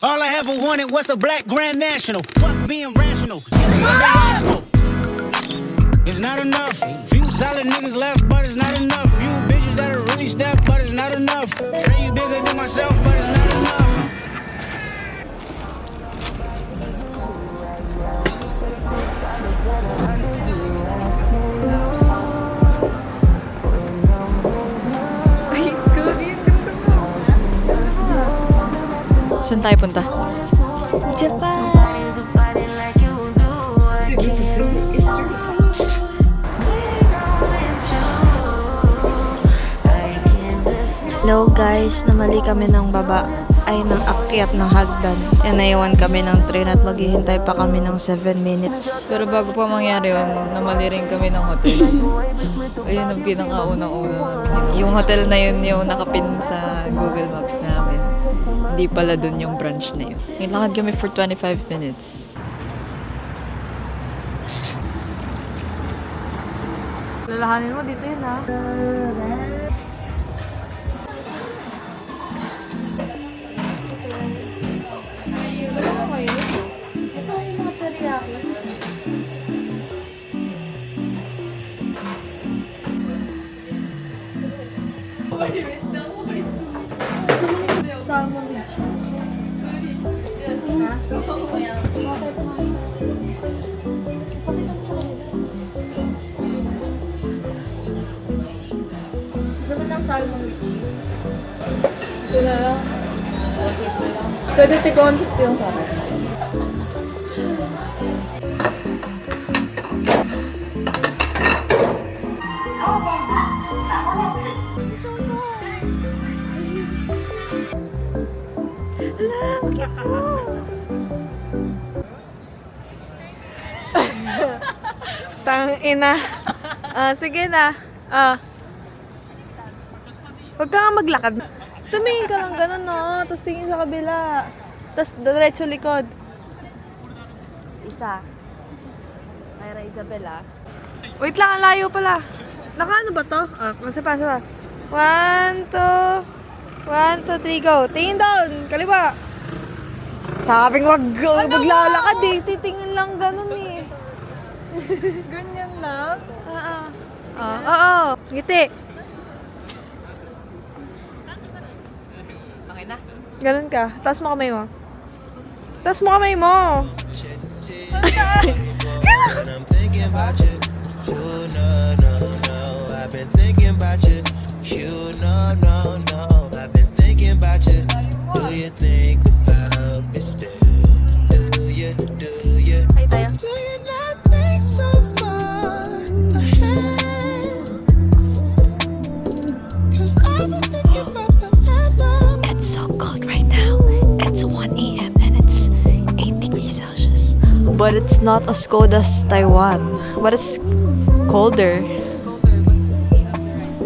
All I ever wanted was a black Grand National. Fuck being rational. Give me what they ask for. It's not enough. Few solid niggas left, but it's not enough. Few bitches that'll really step, but it's not enough. Say you bigger than myself, but it's not enough. Saan tayo punta? Japan. Hello guys, namali kami ng baba ay ng akyat ng hagdan. Yan, naiwan kami ng train at maghihintay pa kami ng 7 minutes. Pero bago pa mangyari yun, namali rin kami ng hotel. Ayun ang pinakaunang-una namin. Yung hotel na yun yung nakapin sa Google Maps namin. Hindi pala dun yung branch na yun. Nilakad kami for 25 minutes. Lalahanin mo dito yun, ha? Ito yung mga teriyaki. Salmon with cheese. Ha? Gusto mo ng salmon with cheese? Ito na lang. Pwede tig 150 yung sa akin. Tang ina. Sige na. Huwag ka nga maglakad. Tumingin ka lang ganun, no? Tapos tingin sa kabila. Tapos diretso likod. Isa. Mayra Isabela. Wait lang, ang layo pala. Nakaano ba to? Kasi pa. 1, 2, 3, go. Tingin down. Kaliwa. Sabing wag maglalakad eh. Titingin lang ganun eh. Ganyan lang? Oo. Ngiti. Okay na. Ganun ka. Taas mo kamay mo. Taas mo kamay mo. I'm thinking about you. You no. I've been thinking about you. You no. I've been thinking about you. Do you think about me still? Do you? Ay, tayo. Do you not think so far ahead? 'Cause I've been thinking about forever. It's so cold right now. It's 1 a.m. and it's 8 degrees Celsius. But it's not as cold as Taiwan. But it's colder. It's colder, but we have to ride.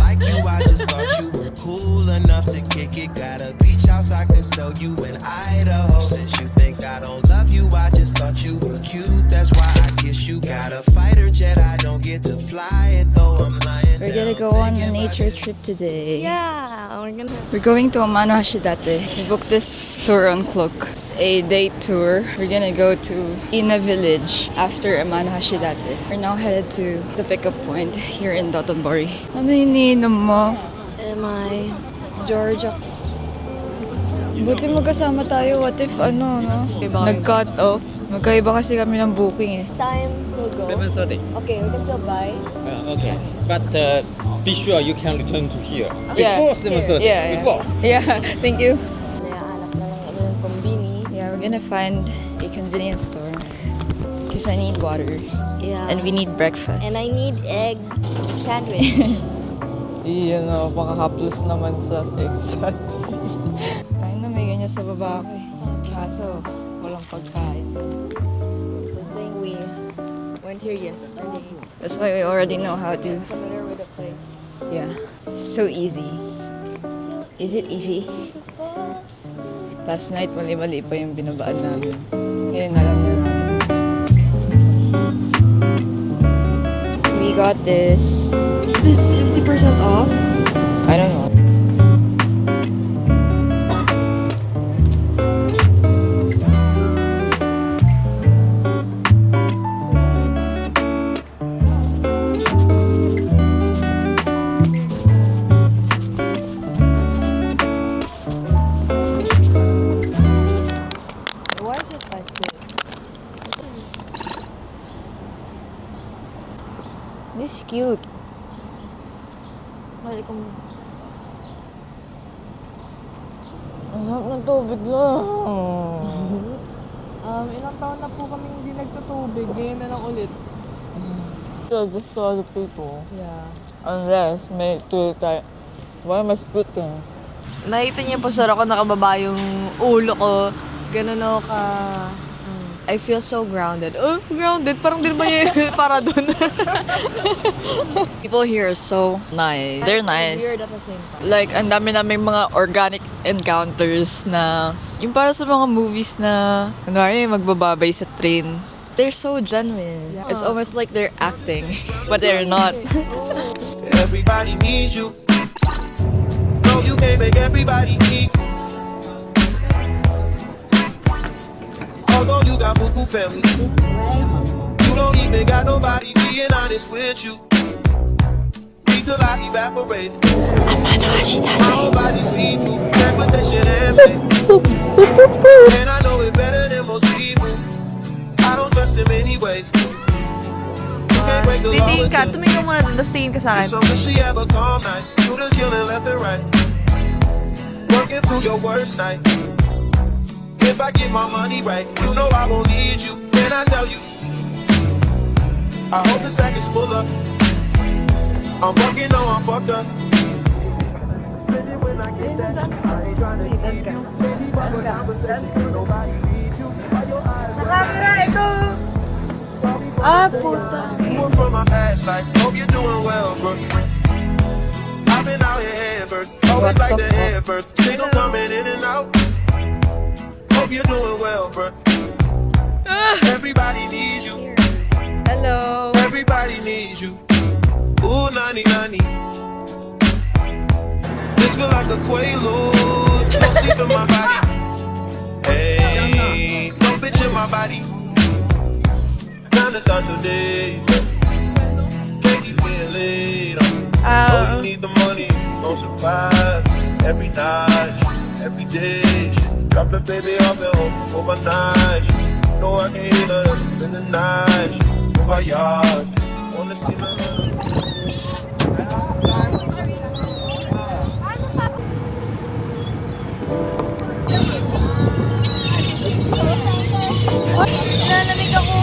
Like you, I just thought you were cool enough to kick it. Got a beach house I can sell you in Idaho. Since you think I don't love you, I just thought you were cute. That's why I kiss you. Got a fighter jet, I don't get to fly it though. I'm lying. We're gonna go on a nature trip today. Yeah, We're going to Amano Hashidate. We booked this tour on Klook. It's a day tour. We're gonna go to Ina Village after Amano Hashidate. We're now headed to the pickup point here in Dotonbori. Ano iniinom mo? Am I Georgia? Buti magkasama tayo. What if no? Nag-cut off. Magkaiba kasi kami ng booking eh. Time will go. 7:30. Okay, we can still buy. Okay. But be sure you can return to here. Yeah. Before 7:30. Yeah. Before. Yeah, thank you. Nayahanap na lang kami ng kombini. Yeah, we're gonna find a convenience store. Because I need water. Yeah. And we need breakfast. And I need egg sandwich. Iyan o, pangakaplos naman sa egg sandwich. Kain na may ganyan sa baba ko eh. Kaso, walang pagkain. Good thing we went here yesterday. That's why we already know how to. Familiar with the place. Yeah. So easy. Is it easy? Last night, mali-mali pa yung binabaan namin. Ngayon, alam na namin. got this. 50% off? I don't know. Why is it like this? This is cute. Mali kong... Ang sarap ng tubig lang. Ilang taon na po kami hindi nagtutubig. Ngayon na lang ulit. So, just other people. Yeah. Unless may tool tayo. Why am I spitting? Nakita niya po sir ako nakababa yung ulo ko. Ganun ako ka... I feel so grounded. Oh, grounded. Parang din ba yun para dun? People here are so nice. They're nice. Weird at the same time. Like, ang dami naming mga organic encounters na yung para sa mga movies na kunwari magbababay sa train. They're so genuine. It's almost like they're acting, but they're not. Everybody needs you. No, you can't make everybody eat. Although you got boo-boo family, you don't even got nobody being honest with you. Need to lie evaporate. My whole body see through transportation and fake. And I know it better than most people. I don't trust them anyways. You can't break the law Titingin with ka. you. Tumingin ka muna dun. Tapos tingin ka sa akin. So when she have a calm night, you just yelling left and right. Working through your worst night. If I get my money right, you know I won't need you. Then I tell you, I hope the sack is full up. I'm working on, I'm fucked up. Sa camera, ito! Ah, puta. You were from my past life, hope you're doing well, bro. I've been out here head first, always like the head first. Single coming in and out. Hope you're doing well, bro. Everybody needs you. Hello. Everybody needs you. Ooh, nani nani. This feel like a quaalude. Don't sleep in my body. Hey, don't bitch in my body. Time to start the day. Can't keep being late. Oh, you need the money. Don't survive every night, every day. Drop the baby off at home for my night. Know I can hit her in the night. For my yard, wanna see the Nalamig ako.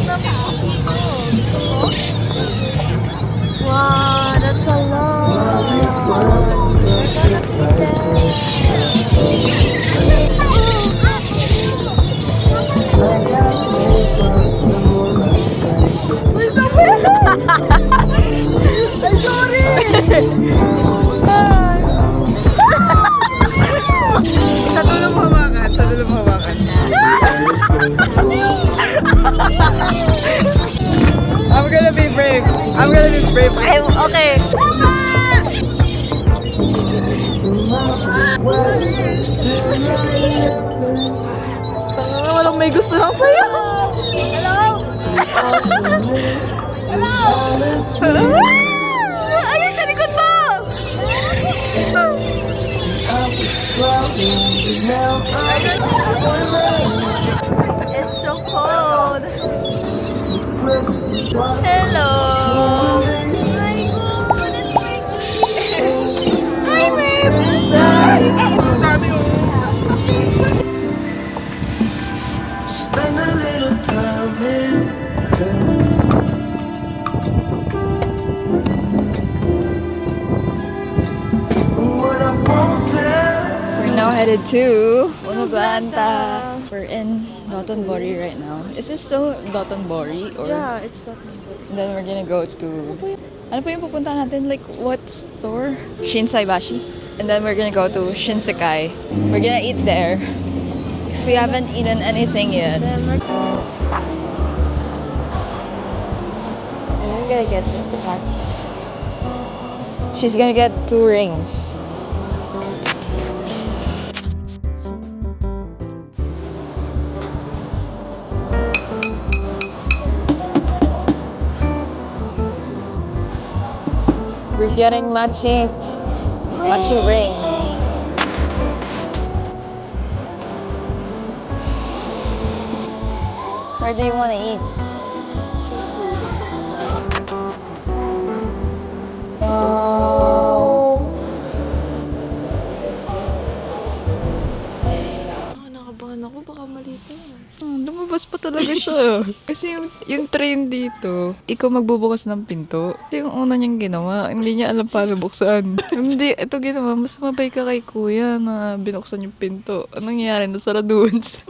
Nalamig ako. Wow, that's a lot. I'm sorry. Sa dulo mo hawakan. Sa dulo mo hawakan. I'm gonna be brave. I'm gonna be brave. Okay. Walang may gusto lang sa'yo. Hello? Hello? Ayun sa likod mo! It's so cold. Hello. Hi, babe. Spend a little time with her. What I won't tell. We're now headed to Unuglanta. We're in Dotonbori right now. Is this still Dotonbori? Or Yeah, it's not. and then we're gonna go to... Ano po yung pupuntahan natin? Like, what store? Shinsaibashi. And then we're gonna go to Shinsekai. We're gonna eat there. Because we haven't eaten anything yet. Oh. I'm gonna get this to catch. She's gonna get 2 rings. We're getting matching rings. Where do you want to eat? Nakabahan ako. Baka mali to. Lumabas pa talaga siya. Kasi yung train dito, ikaw magbubukas ng pinto. Ito yung una niyang ginawa. Hindi niya alam paano buksan. Hindi, ito ginawa. Mas mabay ka kay kuya na binuksan yung pinto. Anong nangyayari? Nasaraduhan siya.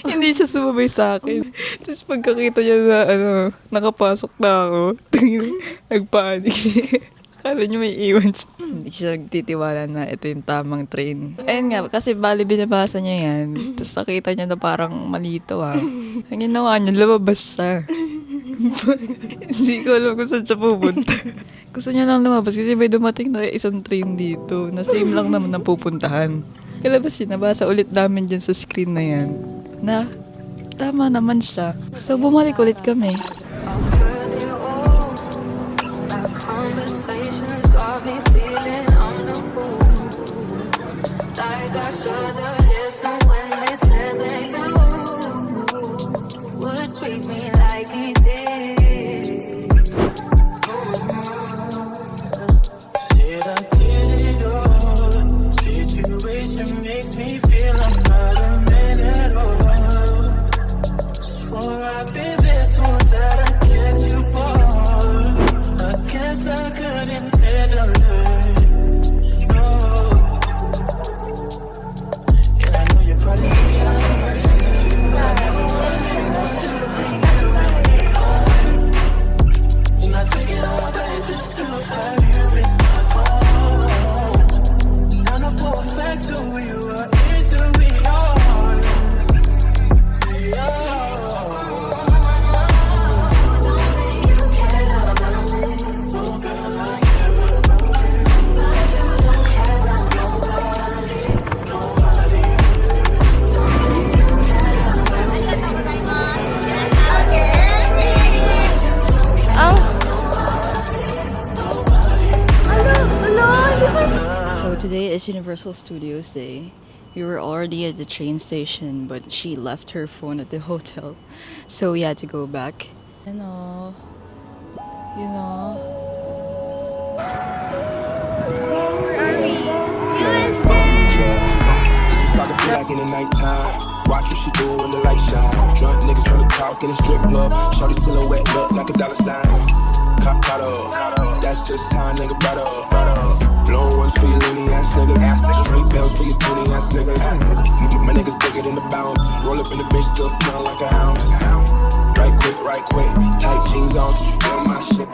Hindi siya sumabay sa akin. Tapos pagkakita niya na nakapasok na ako, nagpanik siya. Akala niyo may iwan siya. Hindi siya nagtitiwala na ito yung tamang train. Ayun nga, kasi bali binabasa niya yan. Tapos nakita niya na parang malito Ang ginawa niya, lumabas siya. Hindi ko alam kung saan siya pupunta. Gusto niya lang lumabas kasi may dumating na isang train dito na same lang naman ang pupuntahan. Kalabas siya, nabasa ulit namin dyan sa screen na yan na tama naman siya. So bumalik ulit kami. Conversations got me feeling I'm the fool. Like I should've listened when they said that you would treat me like he did. Did I get it all? Situation makes me feel I'm not a man at all. Swore I'd be this one that I catch you for. I guess I couldn't handle it. No. And I know you're probably thinking I'm crazy, but I never wanted enough to bring you home. And I take it all back just to have you in my home. And I know for a fact who you are into me all. Yeah. So today is Universal Studios Day. We were already at the train station, but she left her phone at the hotel. So we had to go back. You know. Start to feel like in the nighttime. Watch what she do when the light shine. Drunk niggas tryna talk in a strip club. Shorty silhouette look like a dollar sign. Caught up. That's just how a nigga brought up. Blow ones for your loony ass niggas. Straight bells for your toony ass niggas. My niggas bigger than the bounce. Roll up in the bitch, still smell like a ounce. Right quick. Tight jeans on, so you feel my shit.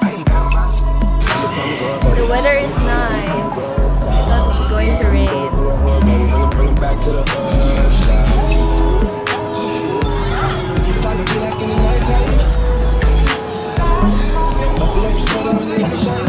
The weather is nice. I thought it's going to rain. Bring it back to the hood. Start to feel like in the nighttime. I feel like you're trying to really shine.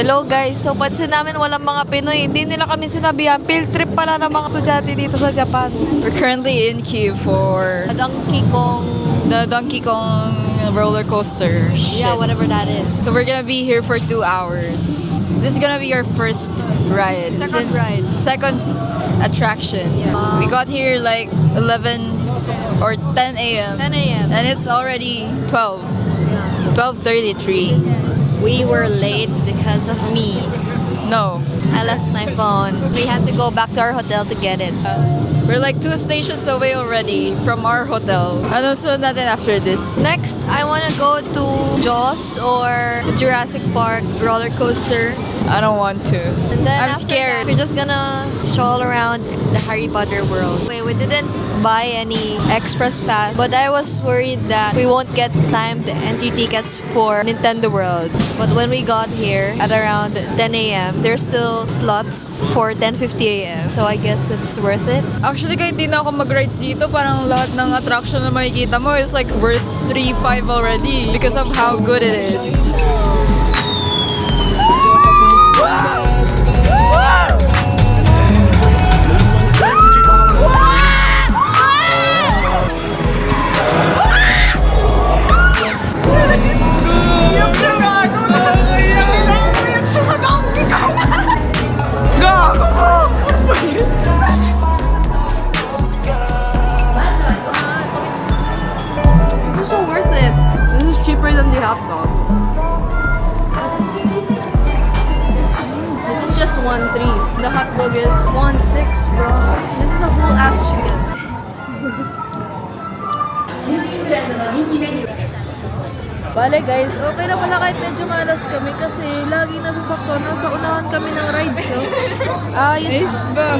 Hello guys, so pansin namin walang mga Pinoy. Hindi nila kami sinabihan. Field trip pala ng mga estudyante dito sa Japan. We're currently in queue for the Donkey Kong roller coaster. Yeah, Shit. whatever that is. So we're gonna be here for 2 hours. This is gonna be our first ride. Second attraction. Yeah. We got here like 11 or 10 a.m. 10 a.m. And it's already 12:33. We were late because of me. No. I left my phone. We had to go back to our hotel to get it. We're like 2 stations away already from our hotel. Ano sunod natin after this? Next, I wanna go to Jaws or Jurassic Park roller coaster. I don't want to. And then I'm after scared. that, we're just gonna stroll around the Harry Potter world. We didn't buy any express pass, but I was worried that we won't get timed entry tickets for Nintendo World. But when we got here at around 10 a.m., there's still slots for 10:50 a.m. So I guess it's worth it. Actually, kahit di na ako mag-rides dito, parang lahat ng attraction na makikita mo is like worth 3-5 already because of how good it is. This is so worth it. This is cheaper than the hot dog. This is just 1.3. The hot dog is 1.6, bro. This is a whole ass chicken. Bale guys, okay na pala kahit medyo malas kami kasi lagi nasasakto na sa unahan kami ng ride. So, ayos ba?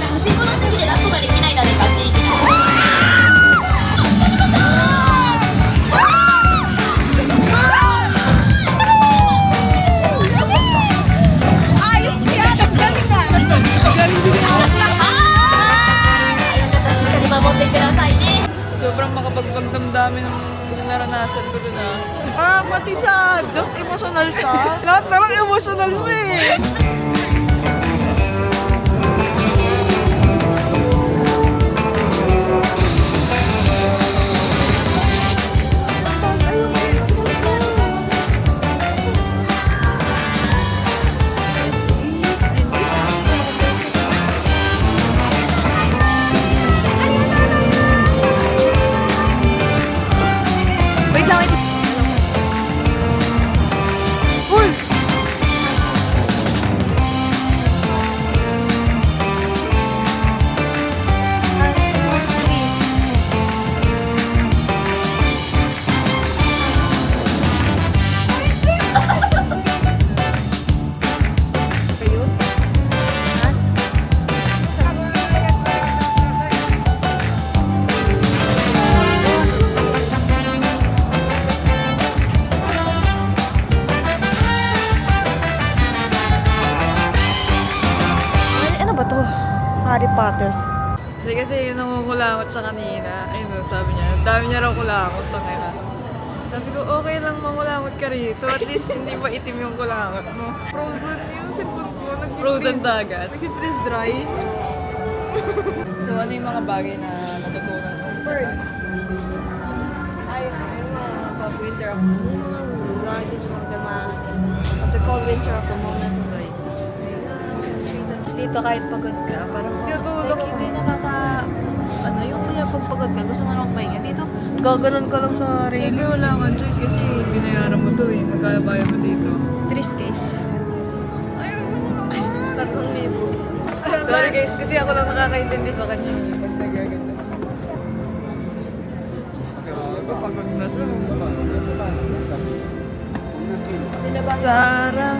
端っこの席で抱っこができない誰かあっちに行き守ってくださいね Sobrang makapagpagdamdamin ng naranasan ko doon ah. Pati sa just emotional siya. Lahat na lang emotional siya eh. Wait lang, wait. Uy! Ano ba to? Harry Potters. Hindi kasi yung nangungulangot siya kanina. Ayun, sabi niya. Dami niya raw kulangot. Tangina. Sabi ko, okay lang mangulangot ka rito. At least hindi pa itim yung kulangot mo. Frozen yung sipon ko. Frozen dagat. Nag-freeze dry. So, ano yung mga bagay na natutunan mo? Bird. Ayun, yung mga winter of the moon. That is one of the what they call winter of the moment. Right? Dito kahit pagod ka, parang like, hindi ano yung kaya pag pagod ka, gusto mo na magpahinga. Dito, gaganon ka lang sa Siyempre, railings. wala kang choice kasi binayaran mo to eh. Magkano bayad mo dito? 3 case. 3,000. Sorry guys, kasi ako lang nakakaintindi sa kanya eh, pag nagaganda. Pagod na siya. Sarang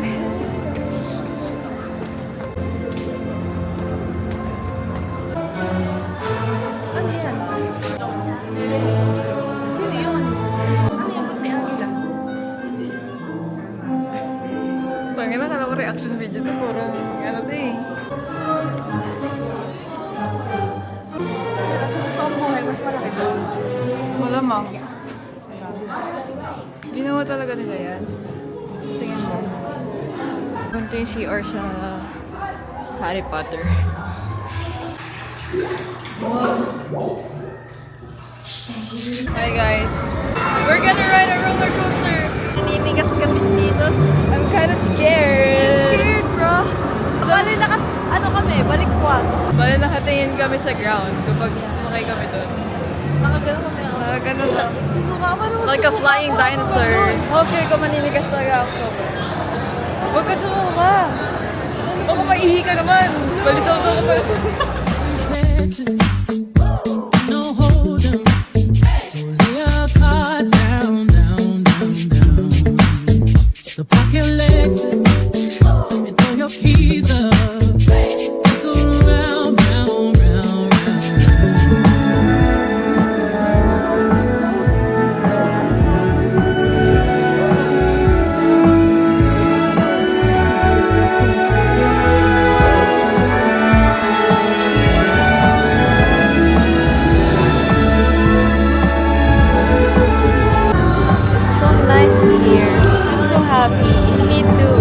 Ano yan? Sino yun? Ano yan? Ba't may agila? Tangina, kala ko reaction video to. Puro, ano to eh. Pero sa totoong buhay, mas malaki to. Malamang. Ginawa talaga nila yan. Tingin mo. Punta yung CR sa Harry Potter. Wow. Hi guys. We're gonna ride a roller coaster. Naninigas kami dito. I'm kinda scared. Scared, bro. So, Bali, ano kami, balikwas. bali nakatingin kami sa ground kapag sumakay kami doon. Nakagano kami. Ganun lang. Susuka pa naman. Like a flying dinosaur. Okay, kung maninigas talaga ako. Huwag ka sumuka. Baka maihi ka naman. Balisaw-saw ka pa. Lexus. No hold'em. So lay your cards down, down, down, down. So park your Lexus and throw your keys up. Take a round, round, round, round. It's so nice here. I'm so happy. Me too.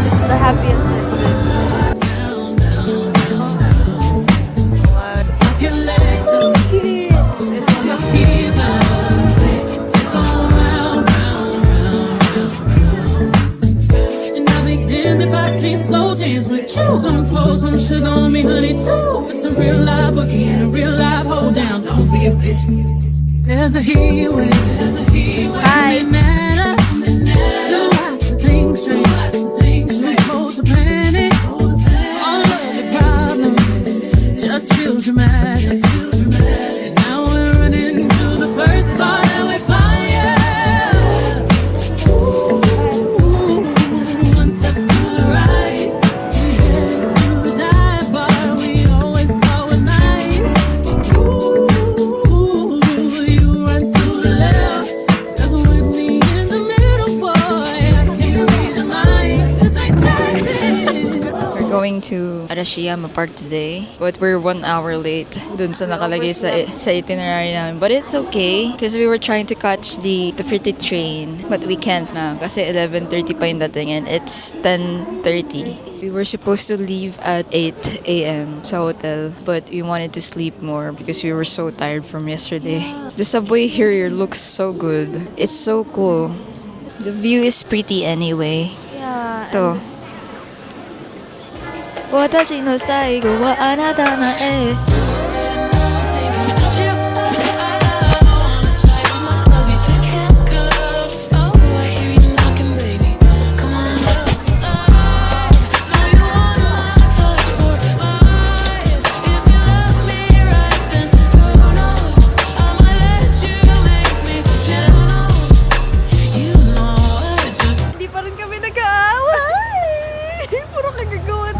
It's the happiest I've been. Park your Lexus and throw your keys up. Take a round, round, round, round. And I'll be damned if I can't slow dance with you. Come pour some sugar on me, honey, too. It's a real live boogie and a real live hold down. Don't be a bitch. There's a heat wave. There's a heat wave. Hi. It matter. To watch the things straight. We hold the panic. All of the problems just feel dramatic. And now we're running to the first bar that we fire. Ooh, one step to the right. We head to the dive bar we always thought was nice. Ooh, you run to the left. Just with me in the middle, boy. I can't read your mind. This ain't taxing. We're going to Arashiyama Park today, but we're 1 hour late dun sa nakalagay sa itinerary namin. But it's okay, because we were trying to catch the pretty train, but we can't na, kasi 11:30 pa yung dating and it's 10:30. We were supposed to leave at 8 a.m. sa hotel, but we wanted to sleep more because we were so tired from yesterday. The subway here looks so good. It's so cool. The view is pretty anyway. Yeah. To. 私の最後はあなたなえ Hindi pa rin kami nag-aaway. Puro kagagawan.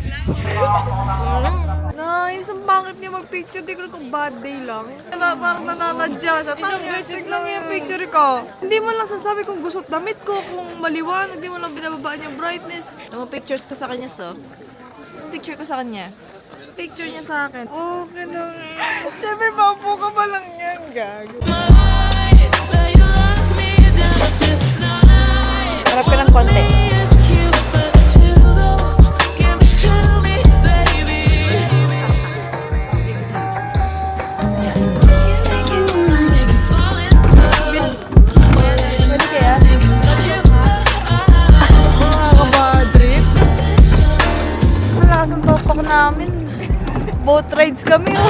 Nice, ang pangit niya mag-picture. Di ko na kung bad day lang. Parang nananadya siya. Tapos lang yung picture ko. Hindi mo lang sasabi kung gusot damit ko, kung maliwanag, hindi mo lang binababaan yung brightness. Mga pictures ko sa kanya, so. Picture ko sa kanya. Picture niya sa akin. Okay lang. Siyempre, paupo ka pa lang yan, gago. Harap ka ng konti. Pwede kaya? Nakakabadrip. Wala kasang topak namin. Boat rides kami, oh.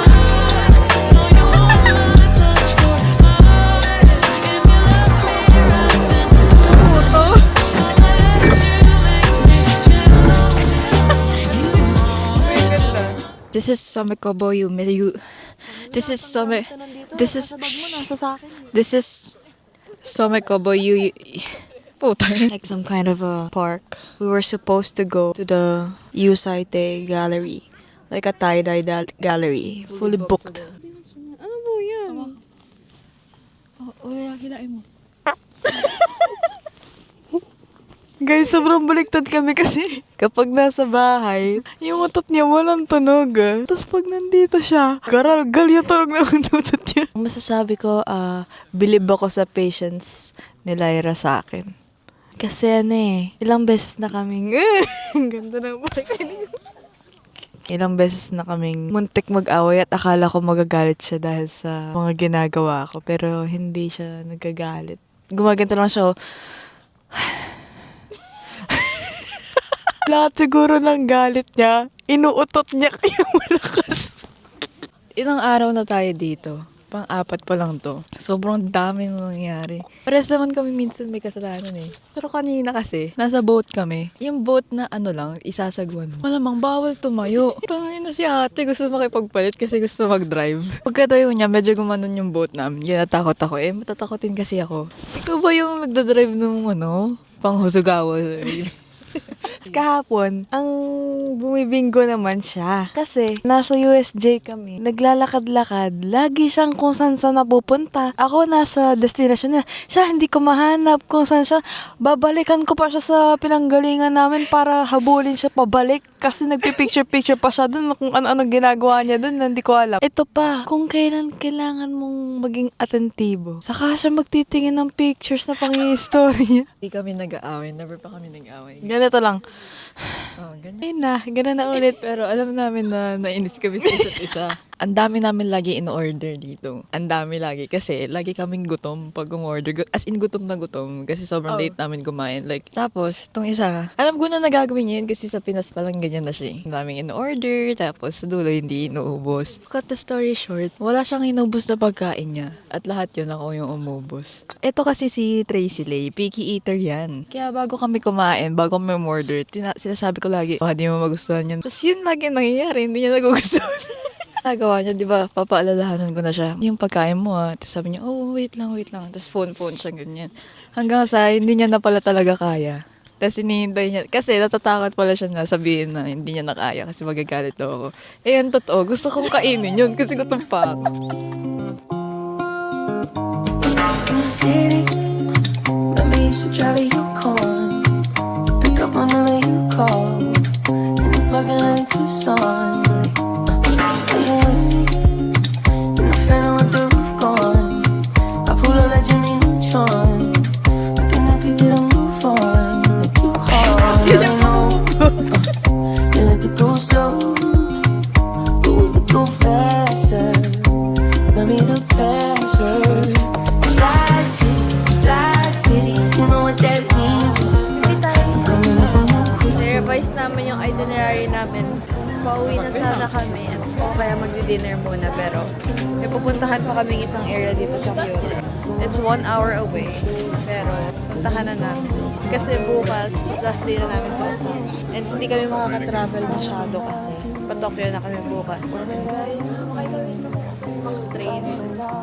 This is Samekobo you This is Samekobo you Puta. Like some kind of a park. We were supposed to go to the Yusaite gallery. Like a tie-dye gallery. Fully booked. Ano po yan? Hilain mo. Guys, sobrang baliktad kami kasi kapag nasa bahay, yung utot niya walang tunog. Tapos pag nandito siya, garalgal yung tunog na utot niya. Masasabi ko, believe ako sa patience ni Lyra sa akin. Kasi ilang beses na kaming, ang ganda ng ilang beses na kaming muntik mag-away at akala ko magagalit siya dahil sa mga ginagawa ko. Pero hindi siya nagagalit. Gumaganto lang siya, lahat siguro ng galit niya, inuutot niya kaya malakas. Ilang araw na tayo dito. Pang-apat pa lang to. Sobrang dami nang nangyari. Pares naman kami minsan may kasalanan eh. Pero kanina kasi, nasa boat kami. Yung boat na ano lang, isasagwan mo. Malamang bawal tumayo. Tangin na si ate, gusto makipagpalit kasi gusto mag-drive. Pagkatayo niya, medyo gumanon yung boat namin. Yan, natakot ako. Matatakotin kasi ako. Ikaw ba yung nagdadrive ng pang-Hosogawa? Kahapon, ang bumibinggo naman siya. Kasi, nasa USJ kami. Naglalakad-lakad. Lagi siyang kung saan napupunta. Ako nasa destination niya. Siya, hindi ko mahanap kung saan siya. Babalikan ko pa siya sa pinanggalingan namin para habulin siya pabalik. Kasi nagpipicture-picture pa siya dun kung ano-ano ginagawa niya dun. Hindi ko alam. Ito pa, kung kailan kailangan mong maging atentibo. Saka siya magtitingin ng pictures na pang-i-story. Hindi kami nag-aaway. Never pa kami nag-aaway. Ganito lang. Oh, ganyan. Ayun na, gano'n na ulit. Pero alam namin na nainis kami sa isa't isa. Ang dami namin lagi in-order dito. Ang dami lagi. Kasi lagi kaming gutom pag umorder. As in, gutom na gutom. Kasi sobrang late namin kumain. Like, tapos, itong isa, alam ko na nagagawin niya yun kasi sa Pinas pa lang ganyan na siya. Ang daming in-order. Tapos, sa dulo, hindi inuubos. Cut the story short, wala siyang inubos na pagkain niya. At lahat yun ako yung umubos. Ito kasi si Tracy Lay. Picky eater yan. Kaya bago kami kumain, bago kami umorder, sinasabi ko lagi, di mo magustuhan yun. Tapos yun lagi nangyayari, hindi niya nagugustuhan. Nagawa niya, di ba, papaalalahanan ko na siya. Yung pagkain mo Tapos sabi niya, wait lang. Tapos phone siya ganyan. Hanggang sa hindi niya na pala talaga kaya. Tapos hinihintay niya, kasi natatakot pala siya na sabihin na hindi niya nakaya kasi magagalit daw ako. Yun, totoo. Gusto kong kainin yun kasi gutom pa ako. Let me used to drive a Yukon. Pick up whenever you call. In the parking lot in Tucson. Are you with me? In the Phantom with the roof gone. I pull up like Jimmy Neutron. Looking up, you get a move on. Like you hard. I know. You like to go slow, but we could go faster. Let me the password. Slide City, you know what that means. I-revise namin yung itinerary namin. Pauwi na sana kami. O kaya magdi-dinner muna. Pero may pupuntahan pa kaming isang area dito sa Kyoto. It's 1 hour away. Pero puntahan na namin. Kasi bukas, last day na namin sa Osaka. And hindi kami makaka-travel masyado kasi pa-Tokyo na kami bukas. And guys, okay kami sa train.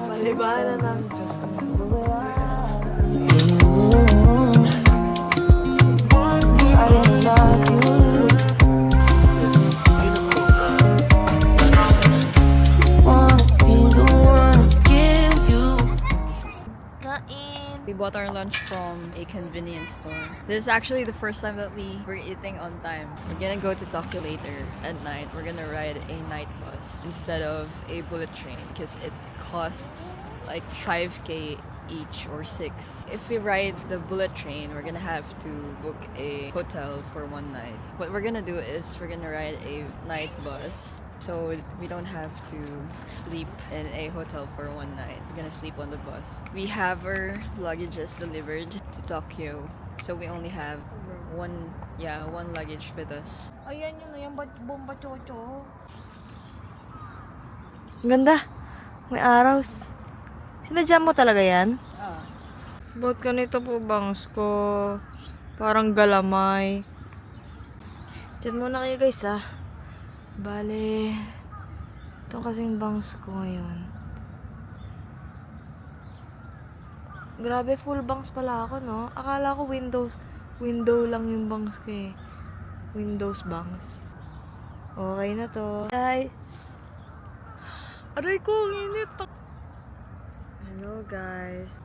Malibanan namin. Diyos ko. I didn't love you. Wanna be the one to give you. We bought our lunch from a convenience store. This is actually the first time that we were eating on time. We're gonna go to Tokyo later at night. We're gonna ride a night bus instead of a bullet train because it costs like 5K each or 6. If we ride the bullet train, we're gonna have to book a hotel for one night. What we're gonna do is we're gonna ride a night bus so we don't have to sleep in a hotel for one night. We're gonna sleep on the bus. We have our luggages delivered to Tokyo, so we only have one luggage with us. Ayan yun, yung bomba chocho. Ganda. May araws. Sinadya mo talaga yan? Ba't ganito po bangs ko? Parang galamay. Diyan muna kayo guys Bale, ito kasing bangs ko ngayon. Grabe, full bangs pala ako, no? Akala ko window lang yung bangs ko eh. Windows bangs. Okay na to. Guys. Aray ko, ang init. Hello guys.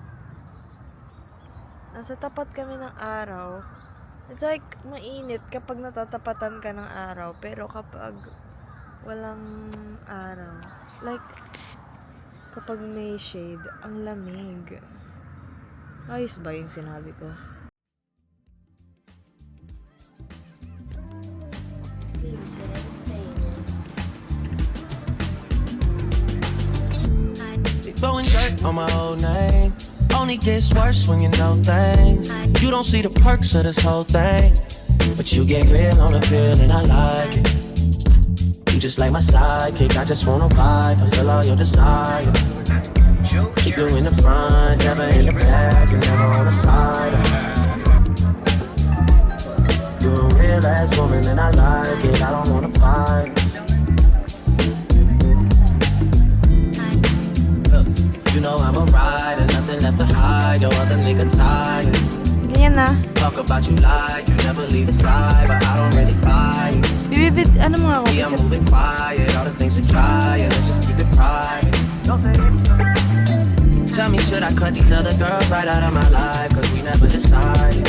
Nasa tapat kami ng araw. It's like mainit kapag natatapatan ka ng araw. Pero kapag walang araw, like kapag may shade, ang lamig. Ayos ba yung sinabi ko? Throwing dirt on my old name. Only gets worse when you know things. You don't see the perks of this whole thing, but you get real on the pill and I like it. You just like my sidekick, I just wanna ride, fulfill all your desire. Keep you in the front, never in the back, and never on the side. You're a real ass woman and I like it, I don't wanna fight. You know I'm a rider, nothing left to hide. Your other nigga tired. Ganyan na. Talk about you like you never leave the side, but I don't really buy it. Bibibit, ano mo ako? Yeah, I'm moving quiet, all the things you try, and let's just keep it private. Tell me, should I cut these other girls right out of my life? Cause we never decided.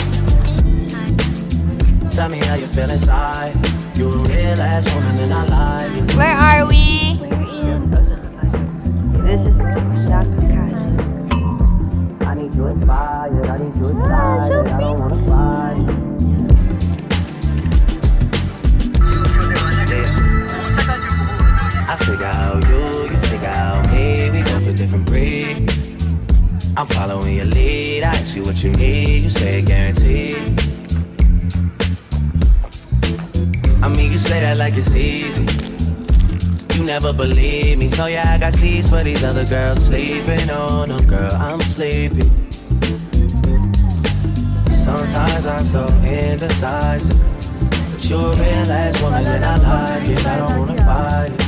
Tell me how you feel inside. You're a real ass woman and I like it. Where are we? This is Osaka Kashi. I need you inspired, I need you excited, I don't wanna fight. I figure out you figure out me, we go for different breed. I'm following your lead, I ask you what you need, you say guaranteed. I mean, you say that like it's easy. You never believe me. Told ya I got keys for these other girls sleeping on them. Girl, I'm sleepy. Sometimes I'm so indecisive. But you're a real ass woman and I like it. I don't wanna fight it.